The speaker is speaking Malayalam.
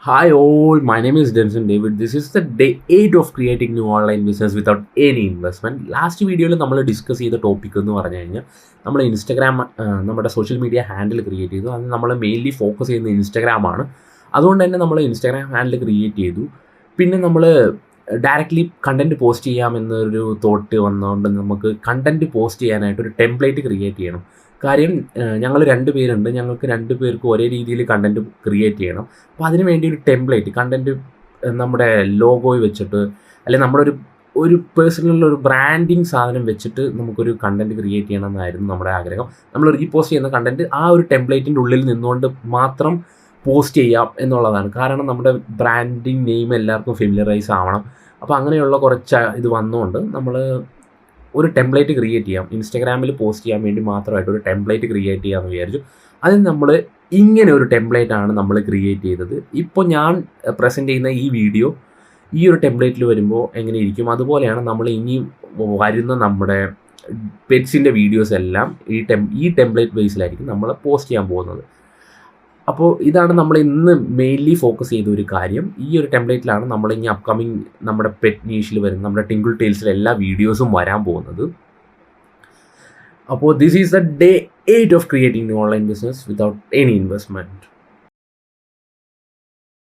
Hi all, my name is Denson David. This is the day 8 of creating new online business without any investment. Last വീഡിയോയിൽ നമ്മൾ ഡിസ്കസ് ചെയ്ത ടോപ്പിക് എന്ന് പറഞ്ഞു കഴിഞ്ഞാൽ നമ്മൾ ഇൻസ്റ്റഗ്രാം നമ്മുടെ സോഷ്യൽ മീഡിയ ഹാൻഡിൽ ക്രിയേറ്റ് ചെയ്തു. അത് നമ്മൾ മെയിൻലി ഫോക്കസ് ചെയ്യുന്ന ഇൻസ്റ്റഗ്രാമാണ്. അതുകൊണ്ട് തന്നെ നമ്മൾ ഇൻസ്റ്റഗ്രാം ഹാൻഡിൽ ക്രിയേറ്റ് ചെയ്തു. പിന്നെ നമ്മൾ ഡയറക്റ്റ്ലി കണ്ടൻറ്റ് പോസ്റ്റ് ചെയ്യാമെന്നൊരു തോട്ട് വന്നതുകൊണ്ട് നമുക്ക് കണ്ടൻറ്റ് പോസ്റ്റ് ചെയ്യാനായിട്ട് ഒരു ടെംപ്ലേറ്റ് ക്രിയേറ്റ് ചെയ്യണം. കാര്യം ഞങ്ങൾ 2 പേരുണ്ട്. ഞങ്ങൾക്ക് 2 പേർക്കും ഒരേ രീതിയിൽ കണ്ടൻറ്റ് ക്രിയേറ്റ് ചെയ്യണം. അപ്പോൾ അതിന് വേണ്ടി ഒരു ടെംപ്ലേറ്റ് കണ്ടൻറ്റ് നമ്മുടെ ലോഗോയിൽ വെച്ചിട്ട് അല്ലെങ്കിൽ നമ്മുടെ ഒരു പേഴ്സണൽ ഒരു ബ്രാൻഡിങ് സാധനം വെച്ചിട്ട് നമുക്കൊരു കണ്ടൻറ്റ് ക്രിയേറ്റ് ചെയ്യണമെന്നായിരുന്നു നമ്മുടെ ആഗ്രഹം. നമ്മൾ റീപോസ്റ്റ് ചെയ്യുന്ന കണ്ടൻറ്റ് ആ ഒരു ടെംപ്ലേറ്റിൻ്റെ ഉള്ളിൽ നിന്നുകൊണ്ട് മാത്രം പോസ്റ്റ് ചെയ്യാം എന്നുള്ളതാണ്. കാരണം നമ്മുടെ ബ്രാൻഡിങ് നെയിം എല്ലാവർക്കും ഫെമിലറൈസ് ആവണം. അപ്പോൾ അങ്ങനെയുള്ള കുറച്ച് ഇത് വന്നുകൊണ്ട് നമ്മൾ ഒരു ടെംപ്ലേറ്റ് ക്രിയേറ്റ് ചെയ്യാം. ഇൻസ്റ്റാഗ്രാമിൽ പോസ്റ്റ് ചെയ്യാൻ വേണ്ടി മാത്രമായിട്ട് ഒരു ടെംപ്ലേറ്റ് ക്രിയേറ്റ് ചെയ്യാമെന്ന് വിചാരിച്ചു. അതിന് നമ്മൾ ഇങ്ങനെ ഒരു ടെംപ്ലേറ്റാണ് നമ്മൾ ക്രിയേറ്റ് ചെയ്തത്. ഇപ്പോൾ ഞാൻ പ്രസൻറ്റ് ചെയ്യുന്ന ഈ വീഡിയോ ഈ ഒരു ടെംപ്ലേറ്റിൽ വരുമ്പോൾ എങ്ങനെ ഇരിക്കും അതുപോലെയാണ് നമ്മൾ ഇനി വരുന്ന നമ്മുടെ പെറ്റ്സിൻ്റെ വീഡിയോസ് എല്ലാം ഈ ടെംപ്ലേറ്റ് ബേസിലായിരിക്കും നമ്മൾ പോസ്റ്റ് ചെയ്യാൻ പോകുന്നത്. അപ്പോൾ ഇതാണ് നമ്മൾ ഇന്ന് മെയിൻലി ഫോക്കസ് ചെയ്ത ഒരു കാര്യം. ഈ ഒരു ടെംപ്ലേറ്റിലാണ് നമ്മൾ ഇനി അപ്കമിങ് നമ്മുടെ പെറ്റ് നീഷിൽ വരുന്ന നമ്മുടെ ടിങ്കിൾ ടെയിൽസിലെ എല്ലാ വീഡിയോസും വരാൻ പോകുന്നത്. അപ്പോൾ this is the day 8 of creating new online business without any investment.